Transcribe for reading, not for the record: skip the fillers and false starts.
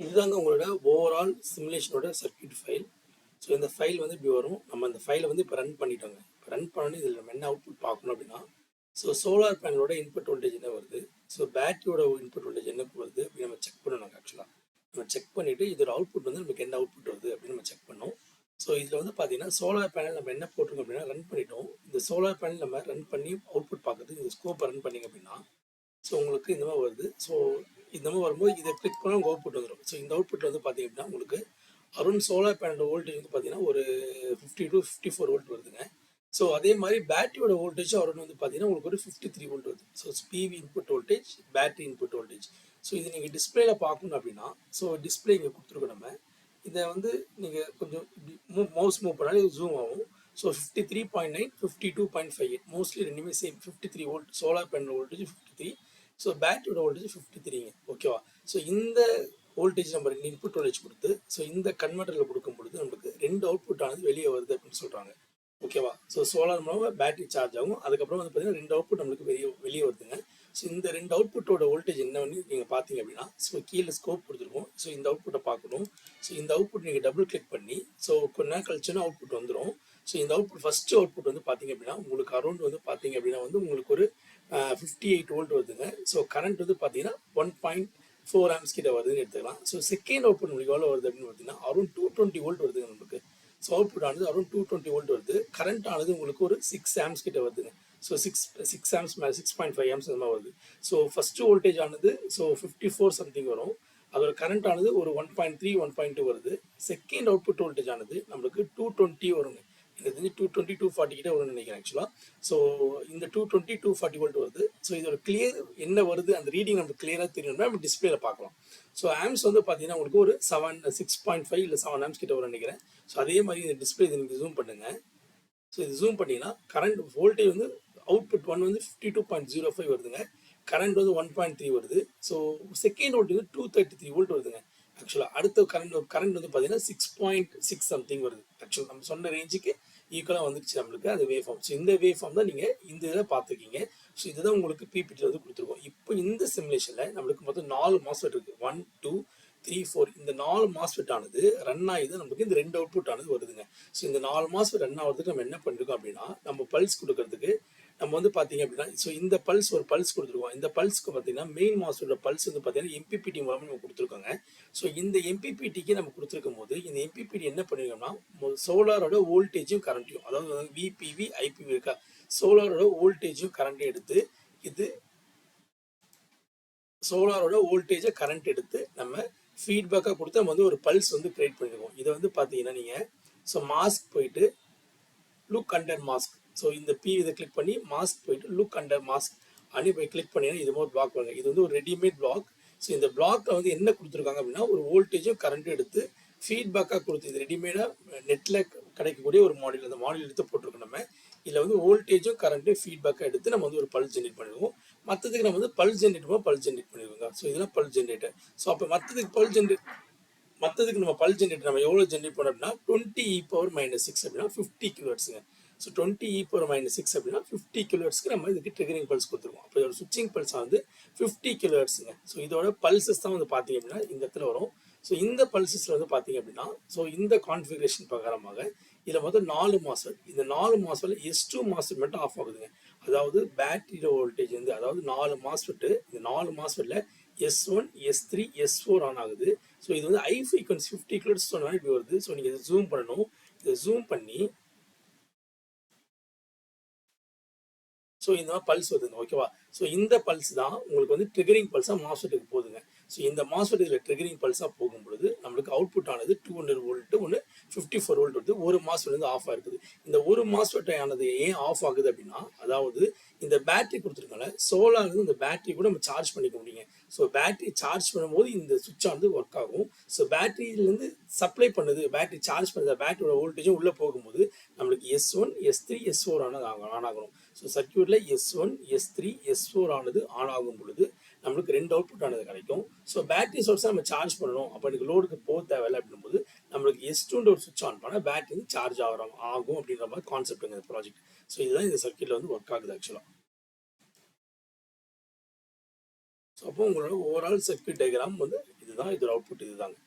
இதுதாங்க உங்களோட overall சிமுலேஷனோட circuit file. So இந்த ஃபைல் வந்து இப்படி வரும். நம்ம அந்த ஃபைலை வந்து இப்போ ரன் பண்ணிட்டோங்க. இப்போ ரன் பண்ணி இதில் நம்ம என்ன அவுட்புட் பார்க்கணும் அப்படின்னா, ஸோ சோலார் பேனலோட இன்புட் வோல்டேஜ் என்ன வருது, ஸோ பேட்டரியோட இன்புட் வோல்டேஜ் என்ன வருது அப்படின்னு நம்ம செக் பண்ணணும். ஆக்சுவலாக நம்ம செக் பண்ணிவிட்டு இதோட அவுட்புட் வந்து நமக்கு என்ன அவுட்புட் வருது அப்படின்னு நம்ம செக் பண்ணோம். ஸோ இதில் வந்து பார்த்தீங்கன்னா சோலார் பேனல் நம்ம என்ன போட்டிருக்கோம் அப்படின்னா ரன் பண்ணிட்டோம். இந்த சோலார் பேனல் நம்ம ரன் பண்ணி அவுட்புட் பார்க்குறதுக்கு இந்த ஸ்கோப்பை ரன் பண்ணிங்க அப்படின்னா ஸோ உங்களுக்கு இந்த மாதிரி வருது. ஸோ இந்த மாதிரி வரும்போது இதை கிளிக் பண்ணால் உங்கள் அவுட்புட் வந்துடும். ஸோ இந்த அவுட்புட் வந்து பார்த்தீங்க அப்படின்னா உங்களுக்கு அரௌண்ட் சோலார் பேனலோட வோல்டேஜ் வந்து பார்த்தீங்கன்னா ஒரு 50 to 54 வோல்ட் வருதுங்க. ஸோ அதே மாதிரி பேட்டரியோட வோல்டேஜ் அரௌண்ட் வந்து பார்த்தீங்கன்னா உங்களுக்கு ஒரு 53 வோல்ட் வருது. So PV input voltage, battery input voltage. So இது நீங்கள் டிஸ்பிளேல பார்க்கணும் அப்படின்னா ஸோ டிஸ்பிளே இங்கே கொடுத்துருக்கோம். நம்ம இதை வந்து நீங்கள் கொஞ்சம் மவுஸ் மூவ் பண்ணாலே ஜூம் ஆகும். ஸோ 53.9, 52.58 மோஸ்ட்லி ரெண்டுமே same. 53 volt solar panel voltage 53. So பேட்டரியோட வோல்டேஜ் 53ங்க. ஓகேவா? ஸோ இந்த வோல்டேஜ் நம்ம ரெண்டு இன்புட் வோல்டேஜ் கொடுத்து ஸோ இந்த கன்வெர்ட்டரில் கொடுக்கும் பொழுது நமக்கு ரெண்டு அவுட்புட் ஆனது வெளியே வருது அப்படின்னு சொல்கிறாங்க. ஓகேவா? ஸோ சோலார் மூலமாக பேட்டரி சார்ஜ் ஆகும். அதுக்கப்புறம் வந்து பார்த்தீங்கன்னா ரெண்டு அவுட்புட் நம்மளுக்கு வெளியே வருதுங்க. ஸோ இந்த ரெண்டு அவுட்புட்டோட வோல்டேஜ் என்னன்னு நீங்கள் பார்த்தீங்க அப்படின்னா ஸோ கீழே ஸ்கோப் கொடுத்துருக்கோம். ஸோ இந்த அவுட்புட்டை பார்க்கணும். ஸோ இந்த அவுட்புட் நீங்கள் டபுள் கிளிக் பண்ணி ஸோ கொஞ்ச நேரம் கழிச்சுன்னா அவுட்புட் வந்துடும். ஸோ இந்த அவுட்புட் ஃபஸ்ட்டு அவுட்புட் வந்து பார்த்தீங்க அப்படின்னா உங்களுக்கு அரௌண்ட் வந்து பார்த்தீங்க அப்படின்னா வந்து உங்களுக்கு ஒரு 58 வோல்ட் வருதுங்க. ஸோ கரண்ட் வந்து பார்த்தீங்கன்னா 1.4 ஆம்ஸ் கிட்ட வருதுன்னு எடுத்துக்கலாம். ஸோ செகண்ட் அவுட்புட் உங்களுக்கு எவ்வளோ வருது அப்படின்னு பார்த்தீங்கன்னா அரௌண்ட் 220 வோல்ட் வருதுங்க நமக்கு. ஸோ அவுட்புட் ஆனது அரௌண்ட் 220 வோல்ட் வருது. கரண்ட் ஆனது உங்களுக்கு ஒரு 6 ஆம்ஸ் கிட்ட வருதுங்க. ஸோ சிக்ஸ் ஆம்ஸ் மேலே 6.5 ஆம்ஸ் அந்த மாதிரி வருது. ஸோ ஃபஸ்ட்டு வோல்டேஜ் ஆனது ஸோ 54 சம்திங் வரும். அதோட கரண்ட் ஆனது ஒரு 1.3, 1.2 வருது. செகண்ட் அவுட்புட் வோல்டேஜ் ஆனது நம்மளுக்கு 220 வருங்க. எனக்கு தெரிஞ்சு 220, 240 கிட்ட வரும்னு நினைக்கிறேன் ஆக்சுவலாக. ஸோ இந்த 220, 240 வோல்ட் வருது. ஸோ இதோட கிளியர் என்ன வருது அந்த ரீடிங் நமக்கு கிளியராக தெரியணும்னா நம்ம டிஸ்பிளேல பார்க்கலாம். ஸோ ஆம்ஸ் வந்து பார்த்தீங்கன்னா உங்களுக்கு ஒரு 6.5 இல்லை 7 ஆம்ஸ் கிட்ட வரும்னு நினைக்கிறேன். ஸோ அதே மாதிரி இந்த டிஸ்பிளே இது நீங்கள் ஜூம் பண்ணுங்க. ஸோ இது ஜூம் பண்ணிங்கன்னா கரண்ட் வோல்டேஜ் வந்து அவுட்புட் ஒன் வந்து 52.05 வருதுங்க. கரண்ட் வந்து 1.3 வருது. ஸோ செகண்ட் வோல்டேஜ் 233 வோல்ட் வருதுங்க. ஆக்சுவலாக அடுத்த கரண்ட் வந்து பார்த்தீங்கன்னா 6.6 சம்திங் வருது. ஆக்சுவலாக நம்ம சொன்ன ரேஞ்சுக்கு ஈக்குவலாக வந்துடுச்சு நம்மளுக்கு அது வேவ் ஃபார்ம். ஸோ இந்த வேவ் ஃபார்ம் தான் நீங்கள் இந்த இதில் பார்த்துருக்கீங்க. ஸோ இதுதான் உங்களுக்கு பிபிடியில் வந்து கொடுத்துருக்கோம். இப்போ இந்த சிமுலேஷனில் நம்மளுக்கு மொத்தம் 4 மாஸ்ஃபெட் இருக்குது. 1, 2, 3, 4 இந்த 4 மாஸ்ஃபெட் ஆனது ரன் ஆகுது. நமக்கு இந்த ரெண்டு அவுட்புட் ஆனது வருதுங்க. ஸோ இந்த 4 மாஸ்ஃபெட் ரன் ஆகிறதுக்கு நம்ம என்ன பண்ணிருக்கோம் அப்படின்னா நம்ம பல்ஸ் கொடுக்கறதுக்கு நம்ம வந்து பார்த்தீங்க அப்படின்னா ஸோ இந்த பல்ஸ் ஒரு பல்ஸ் கொடுத்துருக்கோம். இந்த பல்ஸ்க்கு பார்த்தீங்கன்னா மெயின் மாஸ்ஃபெட்டோட பல்ஸ் வந்து பார்த்தீங்கன்னா எம்பிபிடி மூலமாக நம்ம கொடுத்துருக்கோங்க. ஸோ இந்த எம்பிபிடிக்கு நம்ம கொடுத்துருக்கும் போது இந்த எம்பிபிடி என்ன பண்ணிருக்கோம்னா சோலாரோட வோல்டேஜும் கரண்ட்டையும், அதாவது விபிவி ஐபிவி இருக்கா, சோலாரோட வோல்டேஜும் கரண்ட்டையும் எடுத்து இது சோலாரோட வோல்டேஜை கரண்ட் எடுத்து நம்ம ஃபீட்பேக்காக கொடுத்து நம்ம வந்து ஒரு பல்ஸ் வந்து கிரியேட் பண்ணிருக்கோம். இதை வந்து பார்த்தீங்கன்னா நீங்கள் ஸோ மாஸ்க் போயிட்டு லுக் அண்டர் மாஸ்க், ஸோ இந்த இதை கிளிக் பண்ணி மாஸ்க் போயிட்டு லுக் அண்டர் மாஸ்க் அப்படி போய் கிளிக் பண்ணிங்கன்னா இது மாதிரி பிளாக் பண்ணுங்க. இது வந்து ஒரு ரெடிமேட் பிளாக். ஸோ இந்த பிளாக்ல வந்து என்ன கொடுத்துருக்காங்க அப்படின்னா ஒரு வோல்டேஜும் கரண்ட்டும் எடுத்து ஃபீட்பேக்காக கொடுத்து இது ரெடிமேடாக நெட்டில் கிடைக்கக்கூடிய ஒரு மாடல். அந்த மாடல் எடுத்து போட்டிருக்கோம். நம்ம இதில் வந்து வோல்டேஜும் கரண்ட்டும் ஃபீட்பேக்காக எடுத்து நம்ம வந்து ஒரு பல்ஸ் ஜென்ரேட் பண்ணிடுவோம். மற்றதுக்கு நம்ம வந்து பல்ஸ் ஜென்ரேட் பண்ணிடுவோங்க. ஸோ இதெல்லாம் பல்ஸ் ஜென்ரேட்டர். ஸோ அப்போ மற்றதுக்கு நம்ம பல்ஸ் ஜென்ரேட்டர் நம்ம எவ்வளோ ஜென்ரேட் பண்ணோம் அப்படின்னா 20e−6 அப்படின்னா 50 கிலோஹெர்ட்ஸுங்க. ஸோ 20e−6 அப்படின்னா 50 கிலோஹெர்ட்ஸ்க்கு நம்ம இதுக்கு ட்ரிகரிங் பல்ஸ் கொடுத்துருவோம். அப்போ இதோட சுவிட்சிங் பல்ஸ் வந்து 50 கிலோஹெர்ட்ஸுங்க. ஸோ இதோட பல்சஸ் தான் வந்து பார்த்தீங்க அப்படின்னா இந்த இடத்துல வரும். ஸோ இந்த பல்சஸில் வந்து பார்த்தீங்க அப்படின்னா ஸோ இந்த கான்ஃபிகரேஷன் பிரகாரமாக இதில் மொத்தம் 4 மாஸ்ஃபெட். இந்த 4 மாஸ்ஃபெட்டில் S2 மாஸ்ஃபெட் மட்டும் ஆஃப் ஆகுதுங்க. அதாவது பேட்டரியோட வோல்டேஜ் வந்து அதாவது 4 மாஸ்ஃபெட்டு, இந்த 4 மாஸ்ஃபெட்டில் S1, S3, S4 ஆன் ஆகுது. ஸோ இது வந்து ஹை ஃப்ரீக்வன்சி 50 கிலோஹெர்ட்ஸ் சொன்னால் இப்படி வருது. ஸோ நீங்கள் இதை ஜூம் பண்ணணும். இதை ஜூம் பண்ணி ஸோ இந்த மாதிரி பல்ஸ் வருதுங்க. ஓகேவா? ஸோ இந்த பல்ஸ் தான் உங்களுக்கு வந்து ட்ரிகரிங் பல்ஸாக மாஸ்ஃபெட்டுக்கு போகுதுங்க. ஸோ இந்த மாஸ்ஃபெட் இதில் ட்ரிகரிங் பல்ஸாக போகும் பொழுது நம்மளுக்கு அவுட்புட் ஆனது 200 வோல்ட், ஒன்று 54 வோல்ட் வருது. ஒரு மாஸ்ஃபெட் வந்து ஆஃப் ஆகிருக்குது. இந்த ஒரு மாஸ்ஃபெட் ஆனது ஏன் ஆஃப் ஆகுது அப்படின்னா அதாவது இந்த பேட்டரி கொடுத்துருக்கனால சோலார் வந்து இந்த பேட்டரி கூட நம்ம சார்ஜ் பண்ணிக்க முடியுங்க. ஸோ பேட்டரி சார்ஜ் பண்ணும்போது இந்த சுவிட்ச் ஆனது ஒர்க் ஆகும். ஸோ பேட்டரியிலேருந்து சப்ளை பண்ணுது, பேட்டரி சார்ஜ் பண்ணுது, பேட்டரியோட வோல்டேஜும் உள்ளே போகும்போது நம்மளுக்கு S1, S3, S4 ஆனது ஆன் ஆகணும். ஸோ சர்க்யூட்டில் S1, S3, S4 ஆனது ஆன் ஆகும் பொழுது நம்மளுக்கு ரெண்டு அவுட்புட் ஆனது கிடைக்கும். ஸோ பேட்டரி சோர்ஸை நம்ம சார்ஜ் பண்ணணும், அப்போ எனக்கு லோடுக்கு போக தேவையில்லை அப்படின்போது நம்மளுக்கு S2 ஒரு சுவிட்ச் ஆன் பண்ணால் பேட்டரி வந்து சார்ஜ் ஆகும் அப்படின்ற மாதிரி கான்செப்ட்டுங்க இந்த ப்ராஜெக்ட். ஸோ இதுதான் இந்த சர்க்யூட்டில் வந்து ஒர்க் ஆகுது ஆக்சுவலாக. ஸோ அப்போ உங்களோட ஓவரால் சர்க்யூட் டயக்ராம் வந்து இதுதான். தான் இதோட அவுட்புட் இதுதாங்க.